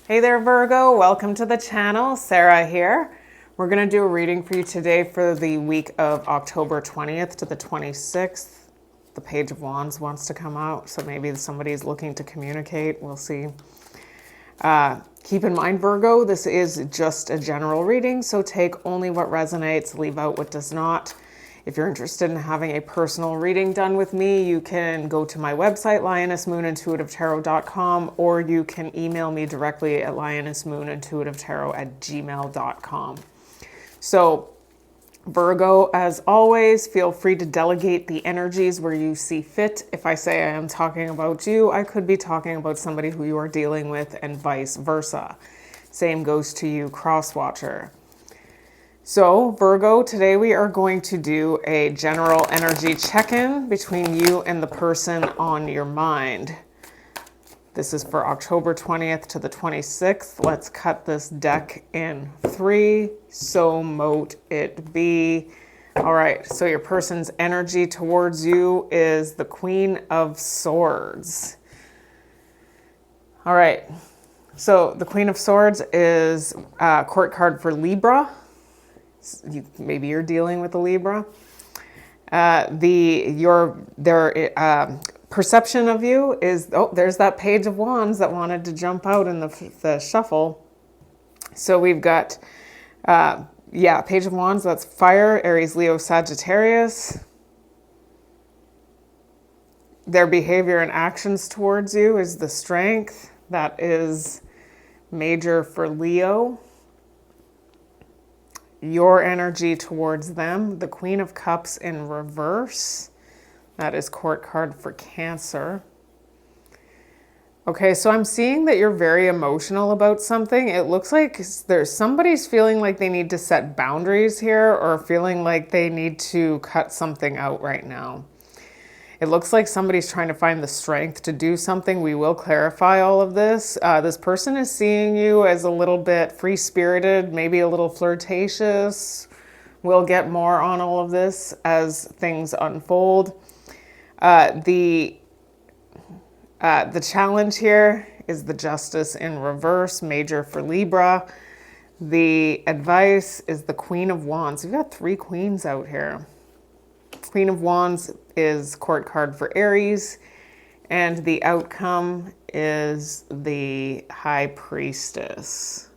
Hey there, Virgo. Welcome to the channel. Sarah here. We're going to do a reading for you today for the week of October 20th to the 26th. The Page of Wands wants to come out, so maybe somebody's looking to communicate. We'll see. Keep in mind, Virgo, this is just a general reading, so take only what resonates, leave out what does not. If you're interested in having a personal reading done with me, you can go to my website, lionessmoonintuitivetarot.com, or you can email me directly at lionessmoonintuitivetarot@gmail.com. So, Virgo, as always, feel free to delegate the energies where you see fit. If I say I am talking about you, I could be talking about somebody who you are dealing with, and vice versa. Same goes to you, cross-watcher. So, Virgo, today we are going to do a general energy check-in between you and the person on your mind. This is for October 20th to the 26th. Let's cut this deck in 3. So mote it be. All right, so your person's energy towards you is the Queen of Swords. All right, so the Queen of Swords is a court card for Libra. Maybe you're dealing with a Libra. Their perception of you is, there's that Page of Wands that wanted to jump out in the shuffle. So we've got, Page of Wands, that's fire, Aries, Leo, Sagittarius. Their behavior and actions towards you is the Strength. That is major for Leo. Your energy towards them, the Queen of Cups in reverse. That is court card for Cancer. Okay, so I'm seeing that you're very emotional about something. It looks like somebody's feeling like they need to set boundaries here, or feeling like they need to cut something out right now. It looks like somebody's trying to find the strength to do something. We will clarify all of this. This person is seeing you as a little bit free-spirited, maybe a little flirtatious. We'll get more on all of this as things unfold. The challenge here is the Justice in reverse, major for Libra. The advice is the Queen of Wands. We've got 3 queens out here. Queen of Wands is court card for Aries, and the outcome is the High Priestess.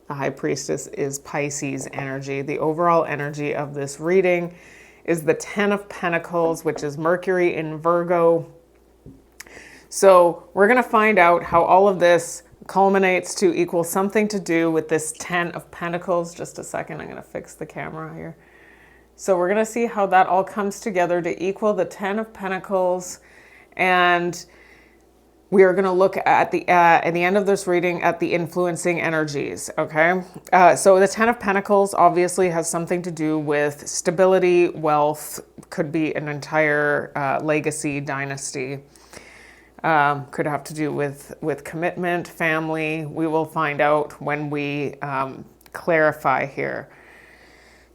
The High Priestess is Pisces energy. The overall energy of this reading is the 10 of Pentacles, which is Mercury in Virgo. So we're going to find out how all of this culminates to equal something to do with this 10 of Pentacles. Just a second, I'm going to fix the camera here. So we're going to see how that all comes together to equal the 10 of Pentacles. And we are going to look at the end of this reading at the influencing energies, okay? So the 10 of Pentacles obviously has something to do with stability, wealth, could be an entire legacy, dynasty. Could have to do with commitment, family. We will find out when we clarify here.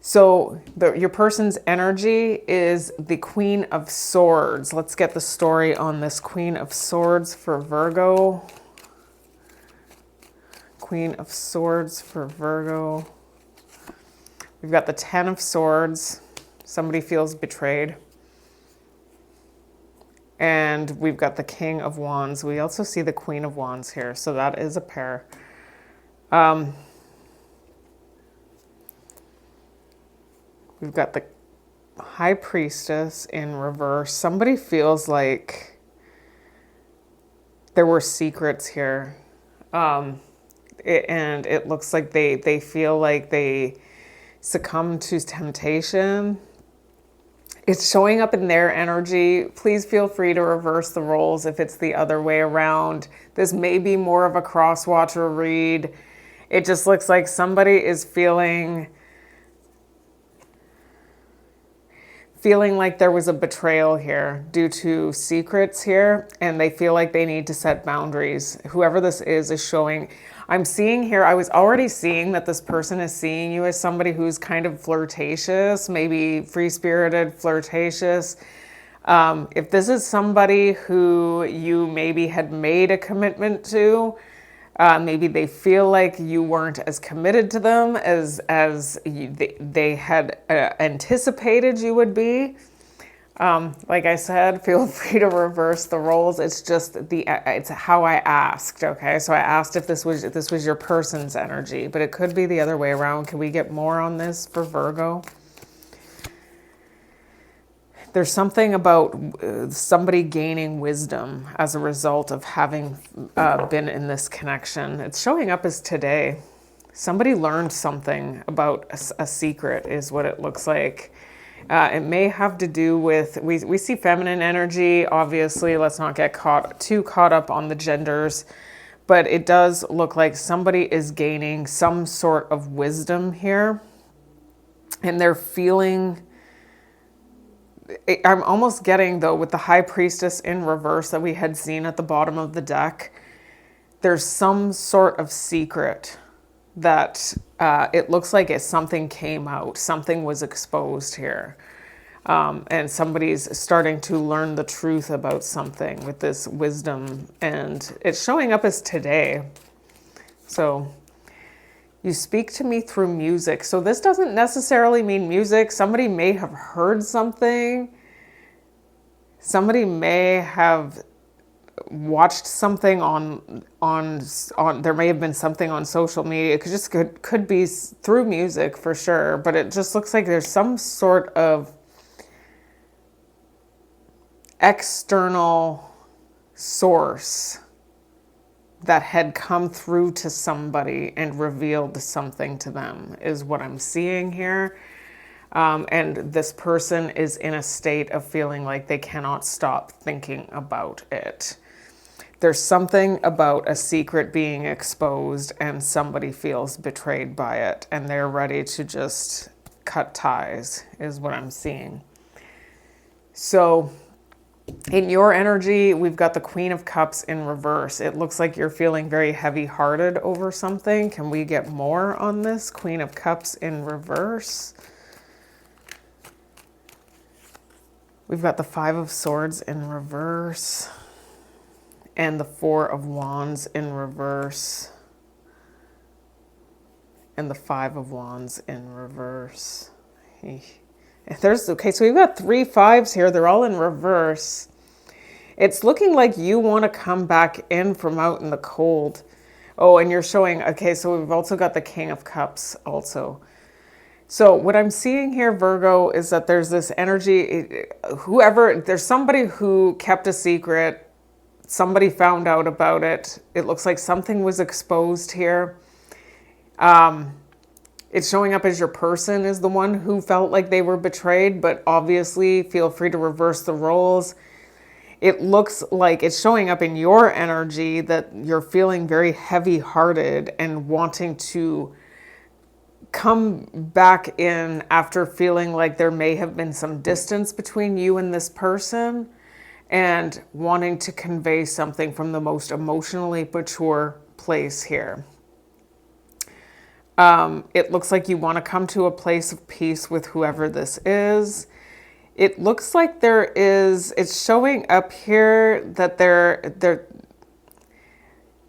So your person's energy is the Queen of Swords. Let's get the story on this Queen of Swords for Virgo. Queen of Swords for Virgo. We've got the 10 of Swords. Somebody feels betrayed. And we've got the King of Wands. We also see the Queen of Wands here, so that is a pair. We've got the High Priestess in reverse. Somebody feels like there were secrets here. And it looks like they feel like they succumbed to temptation. It's showing up in their energy. Please feel free to reverse the roles if it's the other way around. This may be more of a cross-watcher read. It just looks like somebody is feeling like there was a betrayal here due to secrets here, and they feel like they need to set boundaries. Whoever this is showing. I'm seeing here, I was already seeing that this person is seeing you as somebody who's kind of flirtatious, maybe free-spirited, flirtatious. If this is somebody who you maybe had made a commitment to, Maybe they feel like you weren't as committed to them as they had anticipated you would be. Like I said, feel free to reverse the roles. It's just it's how I asked. Okay, so I asked if this was your person's energy, but it could be the other way around. Can we get more on this for Virgo? There's something about somebody gaining wisdom as a result of having been in this connection. It's showing up as today. Somebody learned something about a secret is what it looks like. It may have to do with, we see feminine energy, obviously. Let's not get too caught up on the genders. But it does look like somebody is gaining some sort of wisdom here. And they're feeling... I'm almost getting, though, with the High Priestess in reverse that we had seen at the bottom of the deck, there's some sort of secret that it looks like something came out, something was exposed here. And somebody's starting to learn the truth about something with this wisdom. And it's showing up as today. So... you speak to me through music. So this doesn't necessarily mean music. Somebody may have heard something. Somebody may have watched something on there may have been something on social media. It could be through music for sure, but it just looks like there's some sort of external source that had come through to somebody and revealed something to them is what I'm seeing here. And this person is in a state of feeling like they cannot stop thinking about it. There's something about a secret being exposed and somebody feels betrayed by it and they're ready to just cut ties is what I'm seeing. So... in your energy, we've got the Queen of Cups in reverse. It looks like you're feeling very heavy-hearted over something. Can we get more on this? Queen of Cups in reverse. We've got the Five of Swords in reverse. And the Four of Wands in reverse. And the Five of Wands in reverse. Okay, so we've got 3 5s here. They're all in reverse. It's looking like you want to come back in from out in the cold. Oh, and you're showing, okay, so we've also got the King of Cups also. So what I'm seeing here, Virgo, is that there's this energy, there's somebody who kept a secret. Somebody found out about it. It looks like something was exposed here. It's showing up as your person is the one who felt like they were betrayed, but obviously feel free to reverse the roles. It looks like it's showing up in your energy that you're feeling very heavy-hearted and wanting to come back in after feeling like there may have been some distance between you and this person and wanting to convey something from the most emotionally mature place here. It looks like you want to come to a place of peace with whoever this is. It looks like it's showing up here that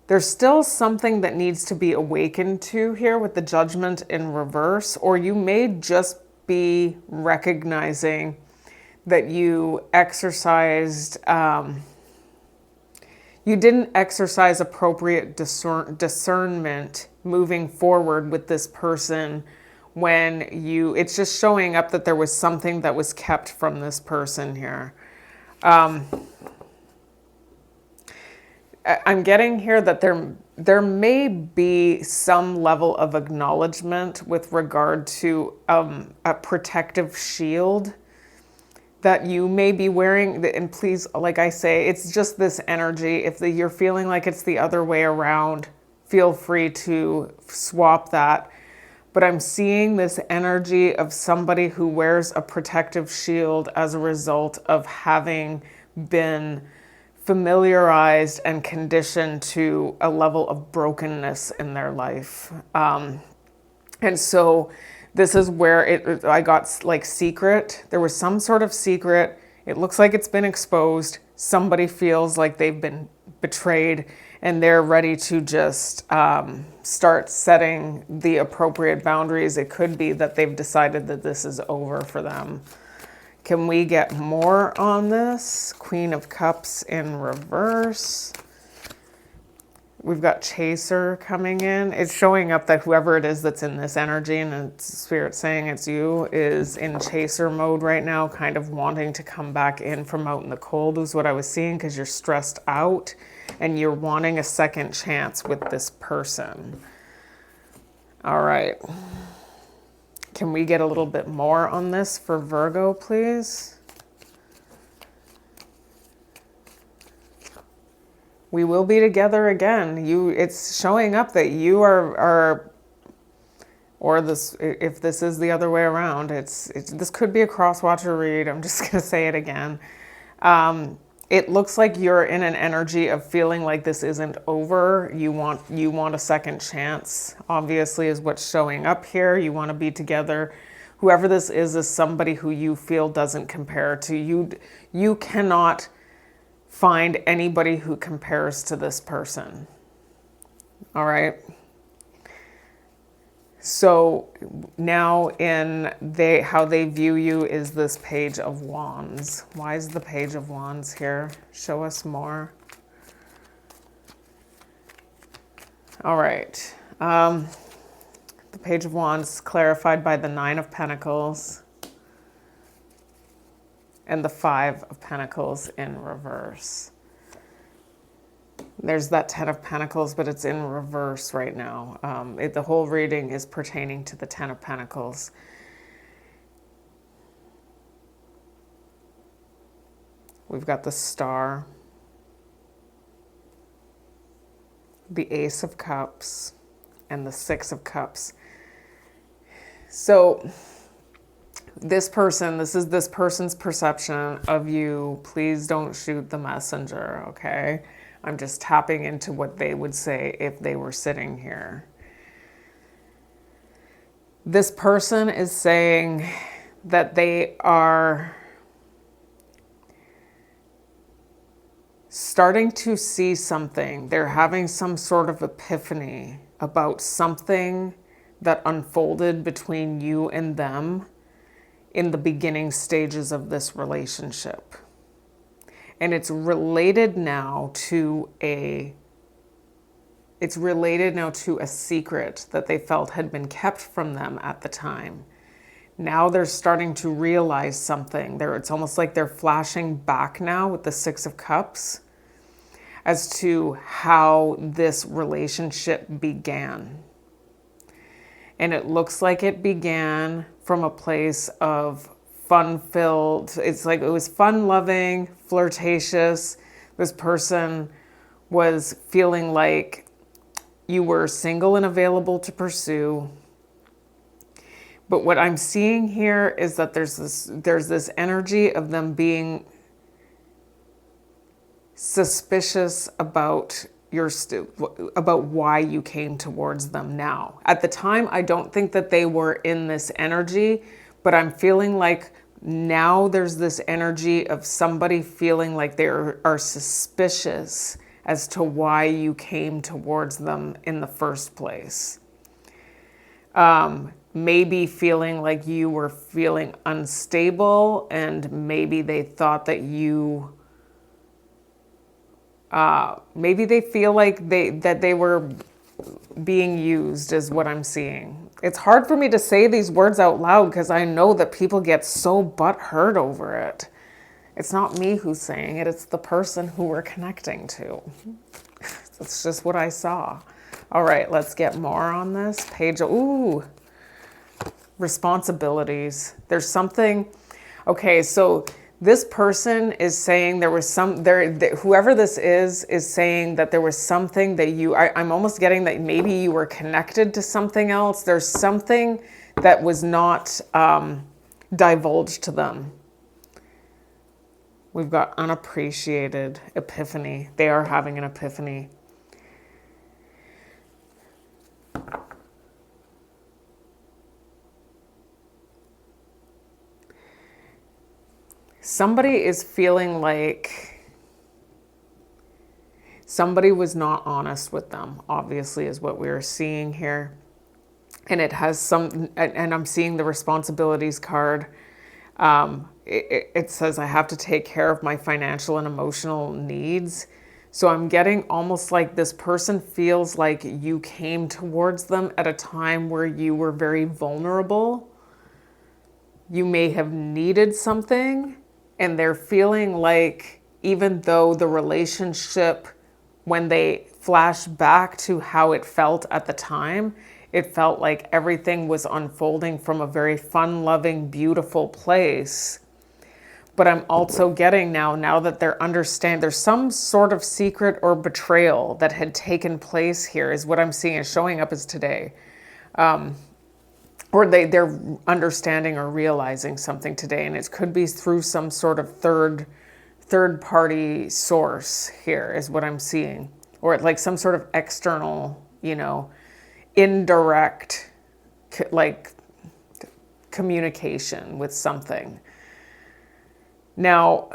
there's still something that needs to be awakened to here with the Judgment in reverse, or you may just be recognizing that you didn't exercise appropriate discernment moving forward with this person when it's just showing up that there was something that was kept from this person here. I'm getting here that there may be some level of acknowledgement with regard to a protective shield that you may be wearing. And please, like I say, it's just this energy. If you're feeling like it's the other way around, feel free to swap that. But I'm seeing this energy of somebody who wears a protective shield as a result of having been familiarized and conditioned to a level of brokenness in their life. And so this is where I got like secret. There was some sort of secret. It looks like it's been exposed. Somebody feels like they've been betrayed and they're ready to just start setting the appropriate boundaries. It could be that they've decided that this is over for them. Can we get more on this? Queen of Cups in reverse. We've got Chaser coming in. It's showing up that whoever it is that's in this energy, and it's Spirit saying it's you, is in Chaser mode right now, kind of wanting to come back in from out in the cold is what I was seeing, because you're stressed out and you're wanting a second chance with this person. All right. Can we get a little bit more on this for Virgo, please? We will be together again. It's showing up that you are, or this, if this is the other way around, this could be a cross-watcher read. I'm just going to say it again. It looks like you're in an energy of feeling like this isn't over. You want a second chance, obviously, is what's showing up here. You want to be together. Whoever this is somebody who you feel doesn't compare to you. You cannot find anybody who compares to this person. All right. So now how they view you is this Page of Wands. Why is the Page of Wands here? Show us more. All right. The Page of Wands clarified by the Nine of Pentacles and the Five of Pentacles in reverse. There's that Ten of Pentacles, but it's in reverse right now. The whole reading is pertaining to the Ten of Pentacles. We've got the Star, the Ace of Cups, and the Six of Cups. So this is this person's perception of you. Please don't shoot the messenger, okay? I'm just tapping into what they would say if they were sitting here. This person is saying that they are starting to see something. They're having some sort of epiphany about something that unfolded between you and them in the beginning stages of this relationship. And it's related now to a secret that they felt had been kept from them at the time. Now they're starting to realize something. It's almost like they're flashing back now with the Six of Cups as to how this relationship began. And it looks like it began from a place of fun-filled. It's like it was fun-loving, flirtatious. This person was feeling like you were single and available to pursue. But what I'm seeing here is that there's this energy of them being suspicious about about why you came towards them now. At the time, I don't think that they were in this energy, but I'm feeling like now there's this energy of somebody feeling like they are suspicious as to why you came towards them in the first place. Maybe feeling like you were feeling unstable, and maybe they thought that you maybe they feel like they were being used, is what I'm seeing. It's hard for me to say these words out loud because I know that people get so butthurt over it. It's not me who's saying it, it's the person who we're connecting to. That's just what I saw. All right, let's get more on this page. Ooh, responsibilities. There's something. Okay, so this person is saying whoever this is saying that there was something that I'm almost getting that maybe you were connected to something else. There's something that was not divulged to them. We've got unappreciated, epiphany. They are having an epiphany. Somebody is feeling like Somebody was not honest with them, obviously, is what we're seeing here. And it has some, and I'm seeing the responsibilities card. It says I have to take care of my financial and emotional needs. So I'm getting almost like this person feels like you came towards them at a time where you were very vulnerable. You may have needed something, and they're feeling like, even though the relationship, when they flash back to how it felt at the time, it felt like everything was unfolding from a very fun-loving, beautiful place. But I'm also getting now that they're understand, there's some sort of secret or betrayal that had taken place here, is what I'm seeing is showing up as today. Or they're understanding or realizing something today, and it could be through some sort of third party source here, is what I'm seeing. Or like some sort of external, indirect, like communication with something. Now,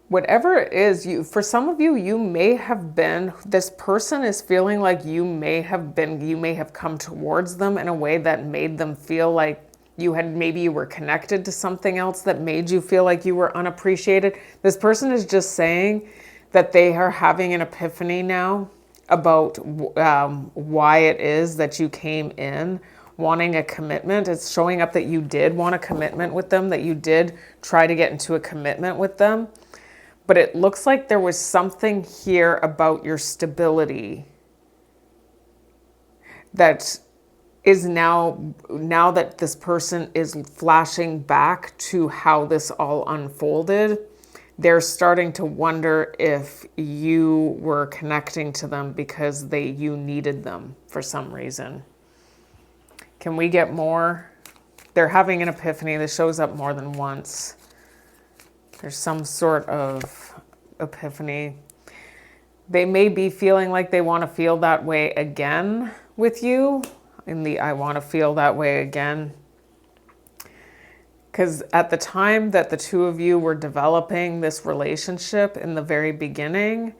whatever it is, for some of you, you may have been, this person is feeling like you may have come towards them in a way that made them feel like maybe you were connected to something else that made you feel like you were unappreciated. This person is just saying that they are having an epiphany now about why it is that you came in wanting a commitment. It's showing up that you did want a commitment with them, that you did try to get into a commitment with them. But it looks like there was something here about your stability that is now that this person is flashing back to how this all unfolded, they're starting to wonder if you were connecting to them because you needed them for some reason. Can we get more? They're having an epiphany. This shows up more than once. There's some sort of epiphany. They may be feeling like they want to feel that way again with you. I want to feel that way again. Because at the time that the two of you were developing this relationship, in the very beginning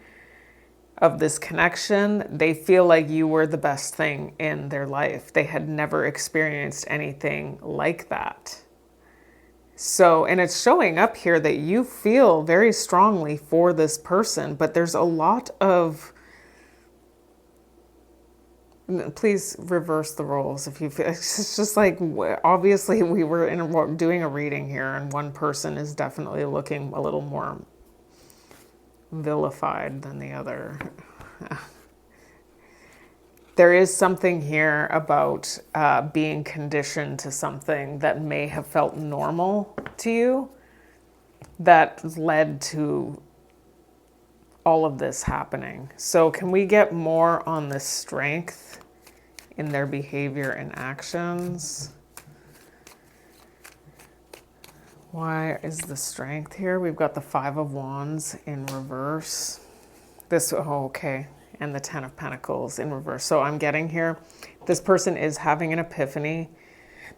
of this connection, they feel like you were the best thing in their life. They had never experienced anything like that. So, and it's showing up here that you feel very strongly for this person, but there's a lot of, please reverse the roles if you feel, it's just like, obviously we were doing a reading here, and one person is definitely looking a little more vilified than the other. There is something here about being conditioned to something that may have felt normal to you that led to all of this happening. So can we get more on the strength in their behavior and actions? Why is the strength here? We've got the 5 of Wands in reverse. Okay. And the 10 of Pentacles in reverse. So I'm getting here, this person is having an epiphany.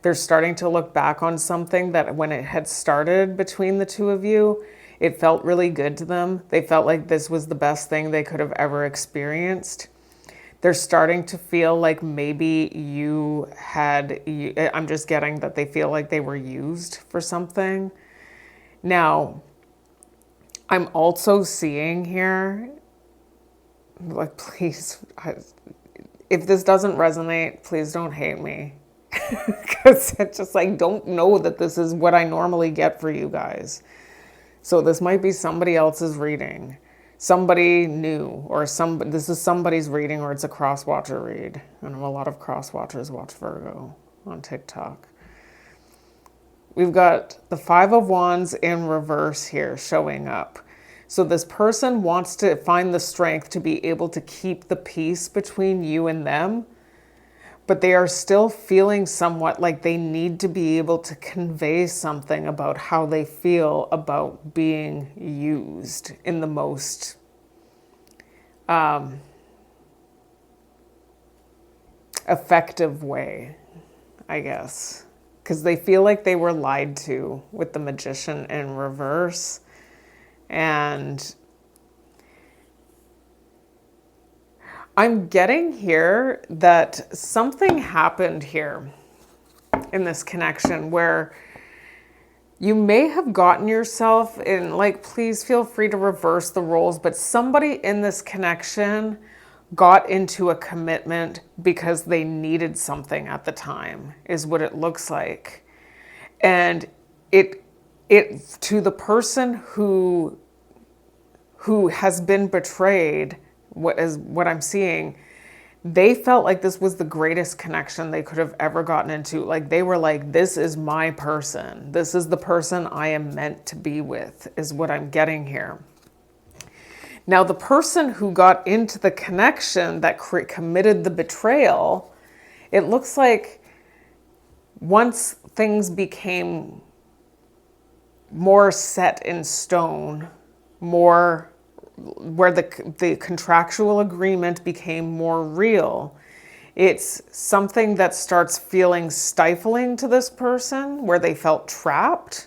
They're starting to look back on something that when it had started between the two of you, it felt really good to them. They felt like this was the best thing they could have ever experienced. They're starting to feel like maybe I'm just getting that they feel like they were used for something. Now, I'm also seeing here, like, please, if this doesn't resonate, please don't hate me. Because it's just like, don't know that this is what I normally get for you guys. So this might be somebody else's reading. Somebody new, or this is somebody's reading, or it's a cross-watcher read. I know a lot of cross-watchers watch Virgo on TikTok. We've got the 5 of Wands in reverse here showing up. So this person wants to find the strength to be able to keep the peace between you and them, but they are still feeling somewhat like they need to be able to convey something about how they feel about being used in the most effective way. I guess, because they feel like they were lied to with the Magician in reverse. And I'm getting here that something happened here in this connection where you may have gotten yourself in, like, please feel free to reverse the roles, but somebody in this connection got into a commitment because they needed something at the time, is what it looks like. And it to the person who has been betrayed, what I'm seeing, they felt like this was the greatest connection they could have ever gotten into. Like, they were like, this is my person. This is the person I am meant to be with, is what I'm getting here. Now, the person who got into the connection that committed the betrayal, it looks like once things became more set in stone, more where the contractual agreement became more real, it's something that starts feeling stifling to this person, where they felt trapped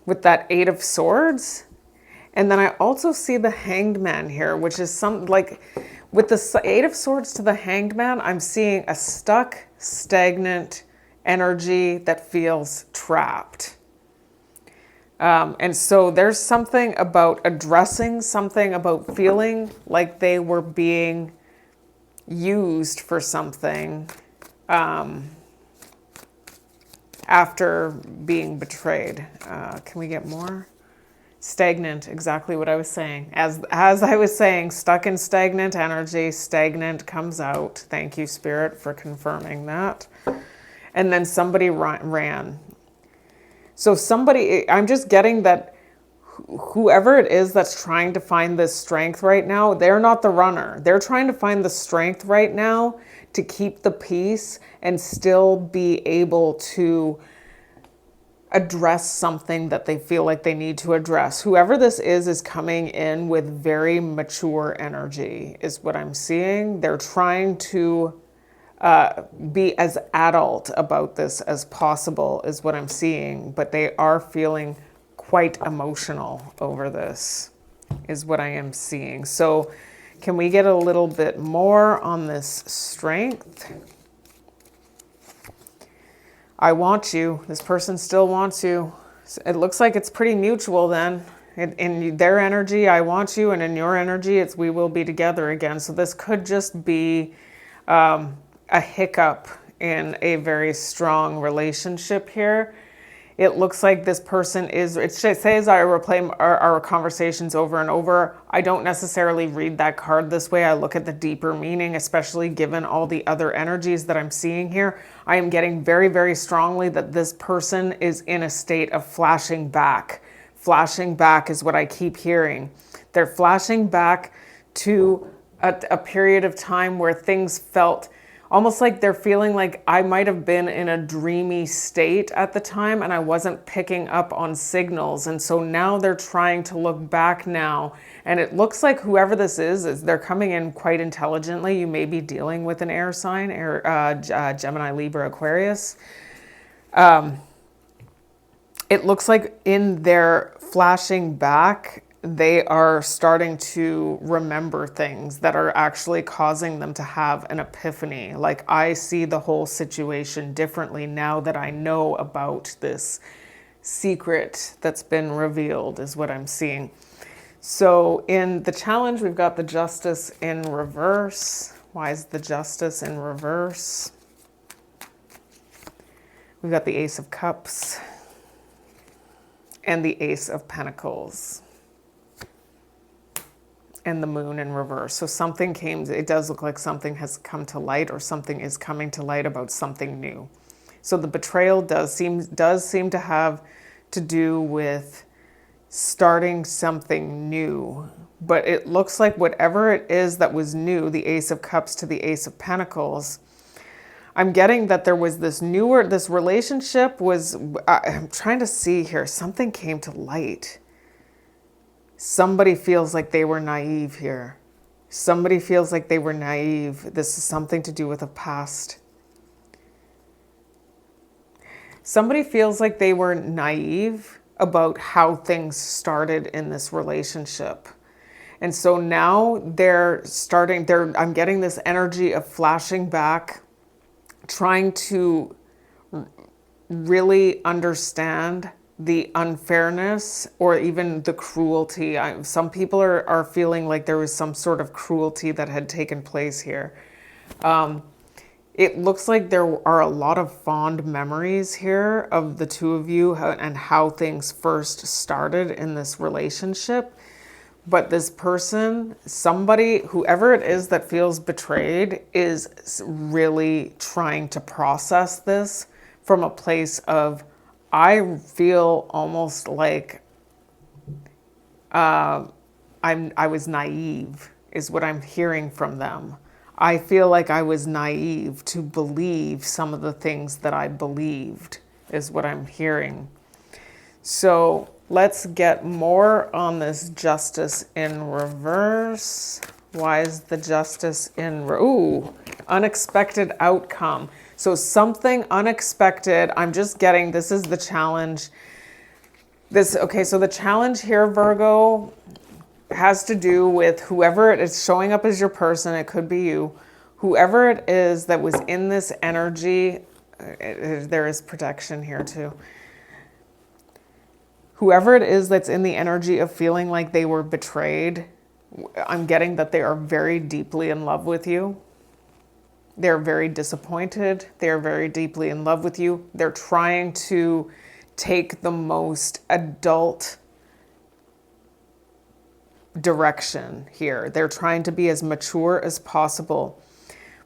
with that Eight of Swords. And then I also see the Hanged Man here, which is like with the Eight of Swords to the Hanged Man, I'm seeing a stuck, stagnant energy that feels trapped. And so there's something about addressing something about feeling like they were being used for something after being betrayed. Can we get more? Stagnant, exactly what I was saying. As I was saying, stuck in stagnant energy, stagnant comes out. Thank you, Spirit, for confirming that. And then somebody ran. So somebody, I'm just getting that whoever it is that's trying to find this strength right now, they're not the runner. They're trying to find the strength right now to keep the peace and still be able to address something that they feel like they need to address. Whoever this is coming in with very mature energy, is what I'm seeing. They're trying to be as adult about this as possible, is what I'm seeing, but they are feeling quite emotional over this, is what I am seeing. So can we get a little bit more on this strength? I want you. This person still wants you. It looks like it's pretty mutual then. In their energy, I want you, and in your energy, it's we will be together again. So this could just be a hiccup in a very strong relationship here. It looks like this person is, it says I replay our conversations over and over. I don't necessarily read that card this way. I look at the deeper meaning, especially given all the other energies that I'm seeing here. I am getting very, very strongly that this person is in a state of flashing back. Flashing back is what I keep hearing. They're flashing back to a period of time where things felt almost like they're feeling like I might have been in a dreamy state at the time and I wasn't picking up on signals. And so now they're trying to look back now. And it looks like whoever this is they're coming in quite intelligently. You may be dealing with an air sign, Gemini, Libra, Aquarius. It looks like in their flashing back, they are starting to remember things that are actually causing them to have an epiphany. Like, I see the whole situation differently now that I know about this secret that's been revealed, is what I'm seeing. So in the challenge, we've got the Justice in reverse. Why is the Justice in reverse? We've got the Ace of Cups and the Ace of Pentacles. And the Moon in reverse. So something came, it does look like something has come to light, or something is coming to light about something new. So the betrayal does seem to have to do with starting something new. But it looks like whatever it is that was new, the Ace of Cups to the Ace of Pentacles, I'm getting that there was this relationship was, I'm trying to see here, something came to light. Somebody feels like they were naive here. Somebody feels like they were naive. This is something to do with a past. Somebody feels like they were naive about how things started in this relationship. And so now I'm getting this energy of flashing back, trying to really understand the unfairness or even the cruelty. Some people are feeling like there was some sort of cruelty that had taken place here. It looks like there are a lot of fond memories here of the two of you and how things first started in this relationship. But this person, whoever it is that feels betrayed, is really trying to process this from a place of, I feel almost like I was naive, is what I'm hearing from them. I feel like I was naive to believe some of the things that I believed, is what I'm hearing. So let's get more on this Justice in reverse. Why is the Justice in... Ooh, unexpected outcome. So something unexpected. I'm just getting, this is the challenge. Okay, so the challenge here, Virgo, has to do with whoever it is showing up as your person. It could be you. Whoever it is that was in this energy, there is protection here too. Whoever it is that's in the energy of feeling like they were betrayed, I'm getting that they are very deeply in love with you. They're very disappointed. They're very deeply in love with you. They're trying to take the most adult direction here. They're trying to be as mature as possible.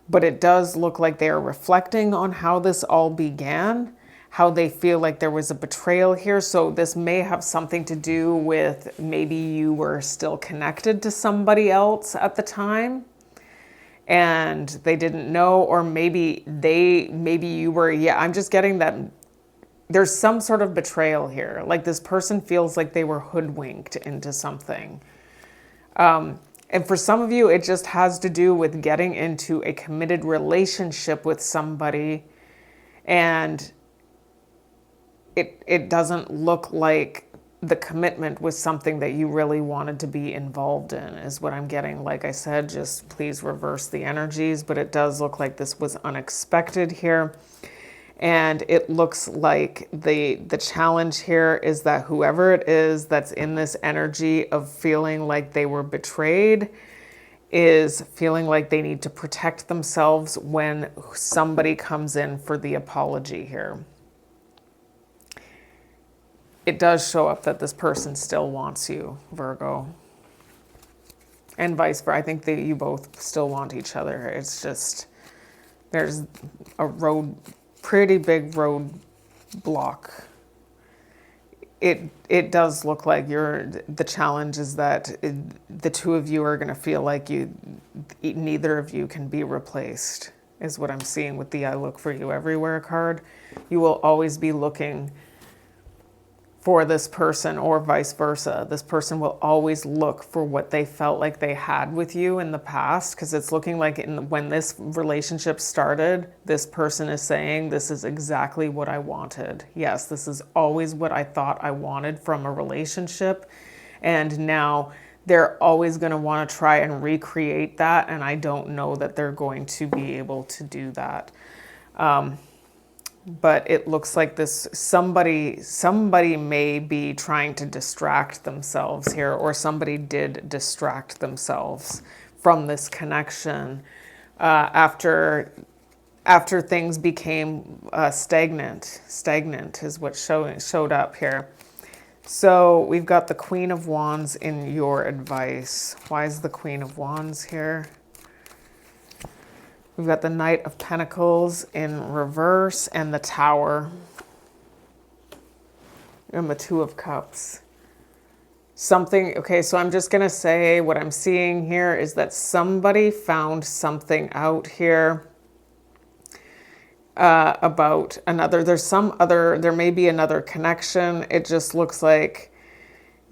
But it does look like they are reflecting on how this all began, how they feel like there was a betrayal here. So this may have something to do with maybe you were still connected to somebody else at the time and they didn't know, or maybe you were, I'm just getting that there's some sort of betrayal here. Like this person feels like they were hoodwinked into something. And for some of you, it just has to do with getting into a committed relationship with somebody, and it doesn't look like the commitment was something that you really wanted to be involved in, is what I'm getting. Like I said, just please reverse the energies, but it does look like this was unexpected here. And it looks like the challenge here is that whoever it is that's in this energy of feeling like they were betrayed is feeling like they need to protect themselves when somebody comes in for the apology here. It does show up that this person still wants you, Virgo. And vice versa. I think that you both still want each other. It's just, there's a pretty big road block. It does look like the challenge is that the two of you are going to feel like neither of you can be replaced, is what I'm seeing with the I Look For You Everywhere card. You will always be looking for this person, or vice versa. This person will always look for what they felt like they had with you in the past, because it's looking like when this relationship started, this person is saying, this is exactly what I wanted. Yes, this is always what I thought I wanted from a relationship. And now they're always going to want to try and recreate that. And I don't know that they're going to be able to do that. But it looks like somebody may be trying to distract themselves here, or somebody did distract themselves from this connection after things became stagnant. Stagnant is what showed up here. So we've got the Queen of Wands in your advice. Why is the Queen of Wands here? We've got the Knight of Pentacles in reverse and the Tower and the Two of Cups. Okay, so I'm just going to say what I'm seeing here is that somebody found something out here about another. There may be another connection. It just looks like,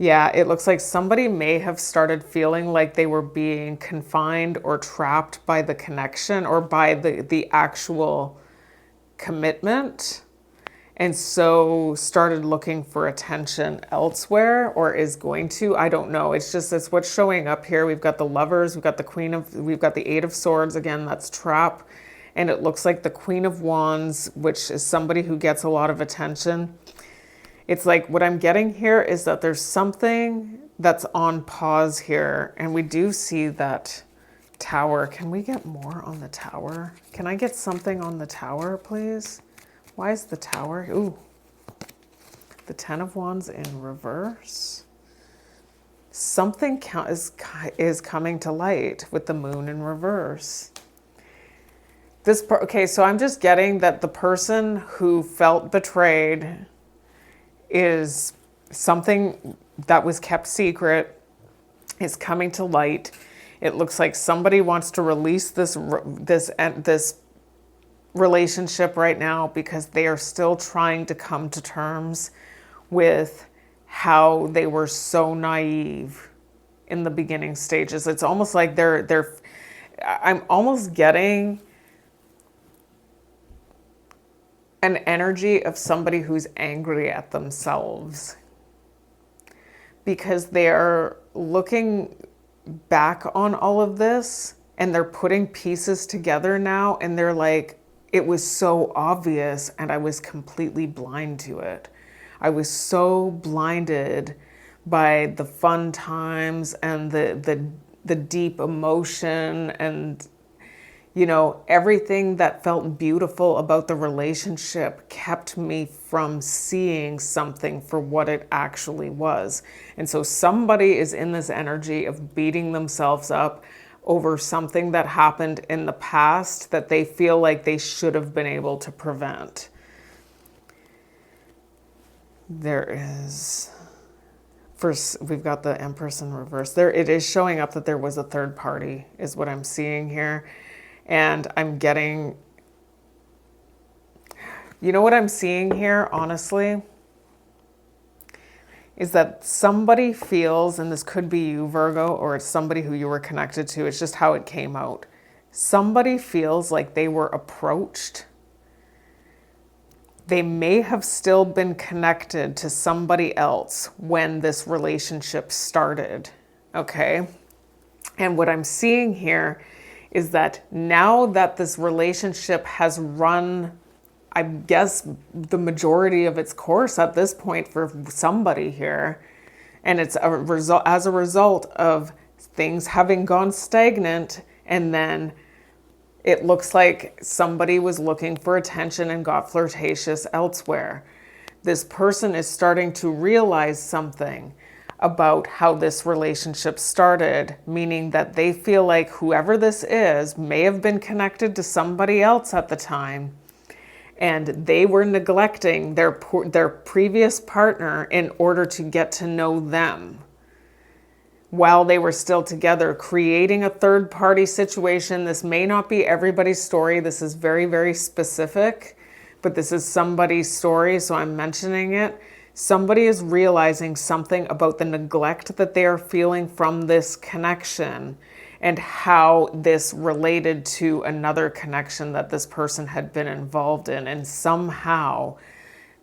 it looks like somebody may have started feeling like they were being confined or trapped by the connection or by the actual commitment. and so started looking for attention elsewhere, or is going to. I don't know. It's just, it's what's showing up here. We've got the Lovers, we've got the Eight of Swords. Again, that's trap. And it looks like the Queen of Wands, which is somebody who gets a lot of attention. It's like, what I'm getting here is that there's something that's on pause here. And we do see that Tower. Can we get more on the Tower? Can I get something on the Tower, please? Why is the Tower? Ooh, the Ten of Wands in reverse. Something is coming to light with the Moon in reverse. Okay, so I'm just getting that the person who felt betrayed is something that was kept secret is coming to light. It looks like somebody wants to release this relationship right now because they are still trying to come to terms with how they were so naive in the beginning stages. It's almost like I'm almost getting an energy of somebody who's angry at themselves because they're looking back on all of this and they're putting pieces together now, and they're like, it was so obvious and I was completely blind to it. I was so blinded by the fun times and the deep emotion and, you know, everything that felt beautiful about the relationship kept me from seeing something for what it actually was. And so somebody is in this energy of beating themselves up over something that happened in the past that they feel like they should have been able to prevent. First, we've got the Empress in reverse. It is showing up that there was a third party, is what I'm seeing here. And I'm getting, you know what I'm seeing here, honestly, is that somebody feels, and this could be you, Virgo, or it's somebody who you were connected to, it's just how it came out. Somebody feels like they were approached. They may have still been connected to somebody else when this relationship started, okay? And what I'm seeing here is that now that this relationship has run, I guess, the majority of its course at this point for somebody here, and it's as a result of things having gone stagnant, and then it looks like somebody was looking for attention and got flirtatious elsewhere. This person is starting to realize something about how this relationship started, meaning that they feel like whoever this is may have been connected to somebody else at the time, and they were neglecting their previous partner in order to get to know them while they were still together, creating a third-party situation. This may not be everybody's story. This is very, very specific, but this is somebody's story, so I'm mentioning it. Somebody is realizing something about the neglect that they are feeling from this connection and how this related to another connection that this person had been involved in. And somehow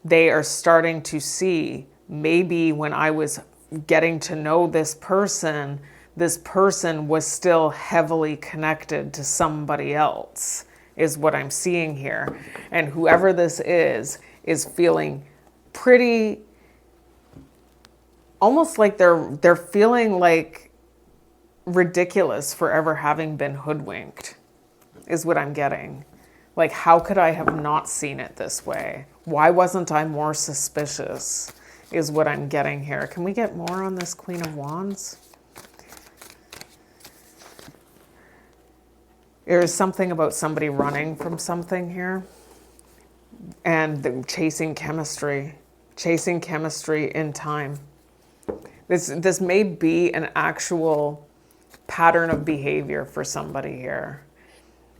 they are starting to see, maybe when I was getting to know this person was still heavily connected to somebody else, is what I'm seeing here. And whoever this is feeling pretty, almost like they're feeling like ridiculous for ever having been hoodwinked, is what I'm getting. Like, how could I have not seen it this way? Why wasn't I more suspicious, is what I'm getting here. Can we get more on this Queen of Wands? There is something about somebody running from something here, and chasing chemistry in time. This may be an actual pattern of behavior for somebody here.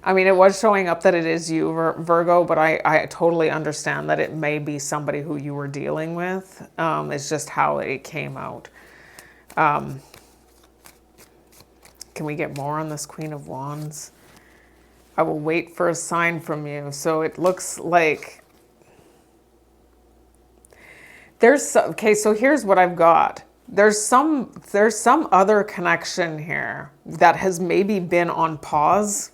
I mean, it was showing up that it is you, Virgo, but I totally understand that it may be somebody who you were dealing with. It's just how it came out. Can we get more on this Queen of Wands? I will wait for a sign from you. So it looks like Okay, so here's what I've got. There's some other connection here that has maybe been on pause.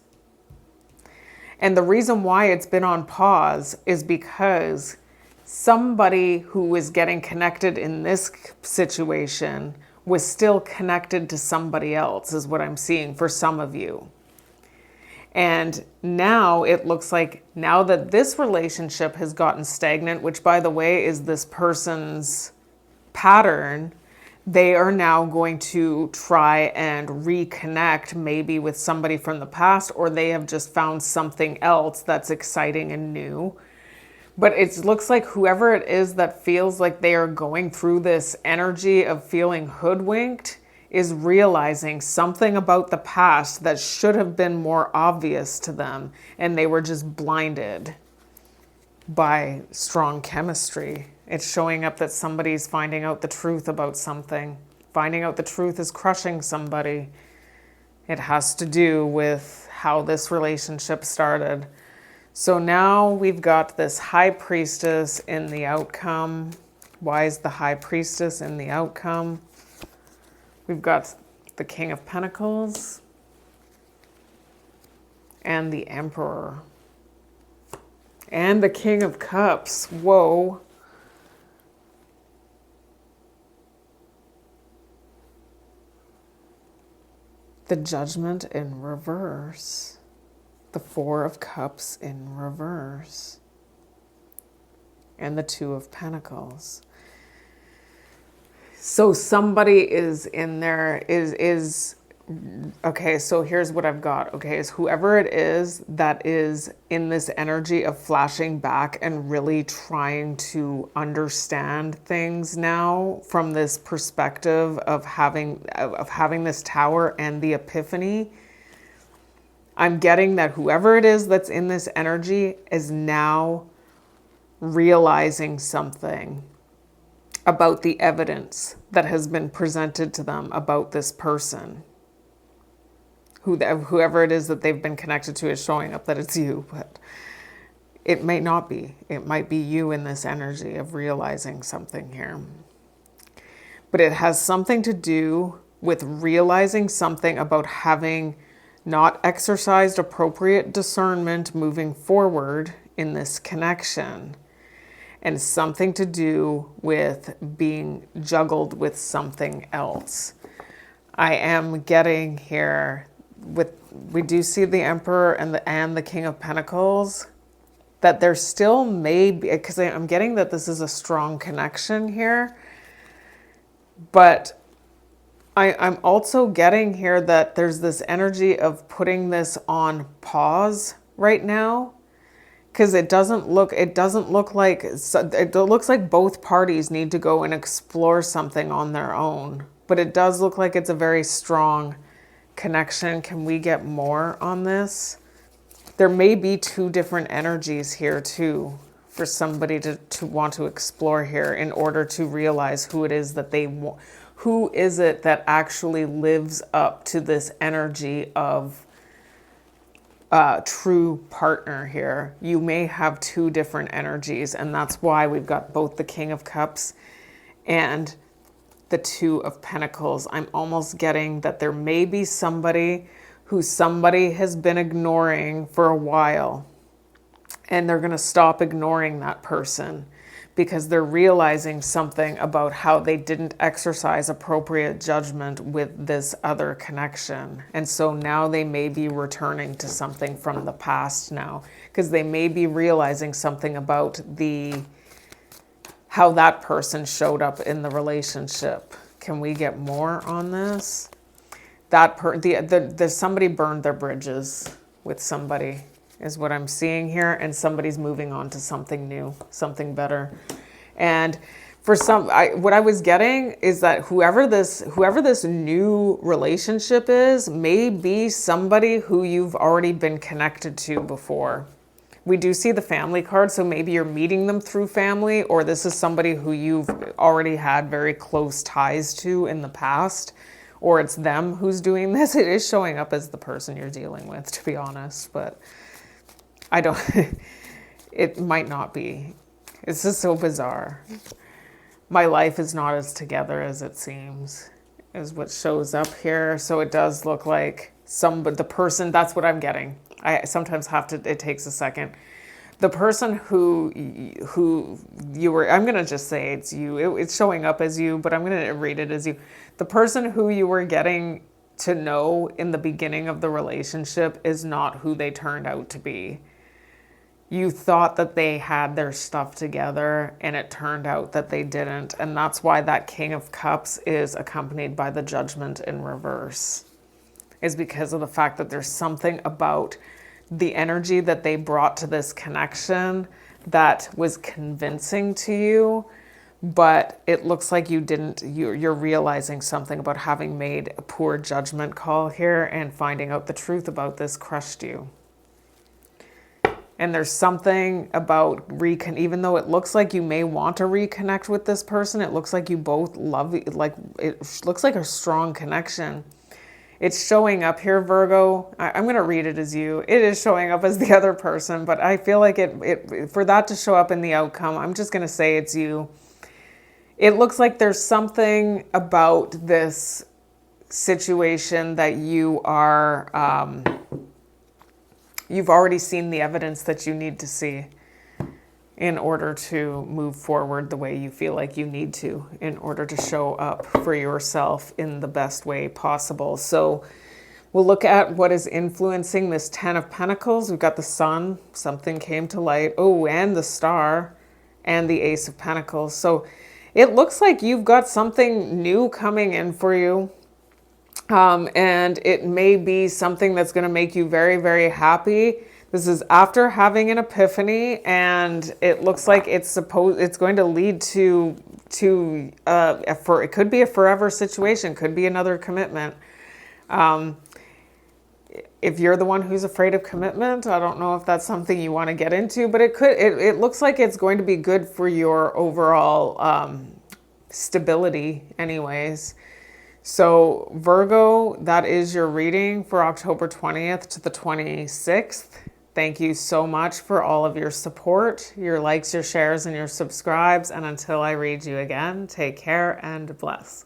And the reason why it's been on pause is because somebody who was getting connected in this situation was still connected to somebody else, is what I'm seeing for some of you. And now it looks like now that this relationship has gotten stagnant, which by the way is this person's pattern, they are now going to try and reconnect maybe with somebody from the past, or they have just found something else that's exciting and new. But it looks like whoever it is that feels like they are going through this energy of feeling hoodwinked is realizing something about the past that should have been more obvious to them, and they were just blinded by strong chemistry. It's showing up that somebody's finding out the truth about something. Finding out the truth is crushing somebody. It has to do with how this relationship started. So now we've got this High Priestess in the outcome. Why is the High Priestess in the outcome? We've got the King of Pentacles and the Emperor and the King of Cups. Whoa. The Judgment in reverse. The Four of Cups in reverse. And the Two of Pentacles. So somebody is in there, okay, so here's what I've got, okay, is whoever it is that is in this energy of flashing back and really trying to understand things now from this perspective of having this tower and the epiphany, I'm getting that whoever it is that's in this energy is now realizing something about the evidence that has been presented to them about this person. Whoever it is that they've been connected to is showing up that it's you, but it may not be. It might be you in this energy of realizing something here. But it has something to do with realizing something about having not exercised appropriate discernment moving forward in this connection. And something to do with being juggled with something else. I am getting here we do see the Emperor and the King of Pentacles, that there still may be, because I'm getting that this is a strong connection here, but I'm also getting here that there's this energy of putting this on pause right now. Because it looks like both parties need to go and explore something on their own. But it does look like it's a very strong connection. Can we get more on this? There may be two different energies here too for somebody to want to explore here in order to realize who it is that they want. Who is it that actually lives up to this energy of true partner here? You may have two different energies, and that's why we've got both the King of Cups and the Two of Pentacles. I'm almost getting that there may be somebody who somebody has been ignoring for a while, and they're going to stop ignoring that person because they're realizing something about how they didn't exercise appropriate judgment with this other connection. And so now they may be returning to something from the past now, because they may be realizing something about how that person showed up in the relationship. Can we get more on this? Somebody burned their bridges with somebody, is what I'm seeing here, and somebody's moving on to something new, something better. And for what I was getting is that whoever this new relationship is may be somebody who you've already been connected to before. We do see the family card, so maybe you're meeting them through family, or this is somebody who you've already had very close ties to in the past, or it's them who's doing this. It is showing up as the person you're dealing with, to be honest, but it might not be. It's just so bizarre. my life is not as together as it seems, is what shows up here. So it does look like the person, that's what I'm getting. I sometimes have to, it takes a second. The person who you were, I'm going to just say it's you. It's showing up as you, but I'm going to read it as you. The person who you were getting to know in the beginning of the relationship is not who they turned out to be. You thought that they had their stuff together, and it turned out that they didn't. And that's why that King of Cups is accompanied by the Judgment in reverse, is because of the fact that there's something about the energy that they brought to this connection that was convincing to you, but it looks like you're realizing something about having made a poor judgment call here, and finding out the truth about this crushed you. And there's something about even though it looks like you may want to reconnect with this person, it looks like you both love, like it looks like a strong connection. It's showing up here, Virgo. I'm going to read it as you. It is showing up as the other person, but I feel like for that to show up in the outcome, I'm just going to say it's you. It looks like there's something about this situation that you are, you've already seen the evidence that you need to see in order to move forward the way you feel like you need to, in order to show up for yourself in the best way possible. So we'll look at what is influencing this 10 of Pentacles. We've got the Sun, something came to light. Oh, and the Star, and the Ace of Pentacles. So it looks like you've got something new coming in for you. And it may be something that's going to make you very, very happy. This is after having an epiphany, and it looks like it's going to lead to it could be a forever situation, could be another commitment. If you're the one who's afraid of commitment, I don't know if that's something you want to get into, but it looks like it's going to be good for your overall stability anyways. So Virgo, that is your reading for October 20th to the 26th. Thank you so much for all of your support, your likes, your shares, and your subscribes. And until I read you again, take care and bless.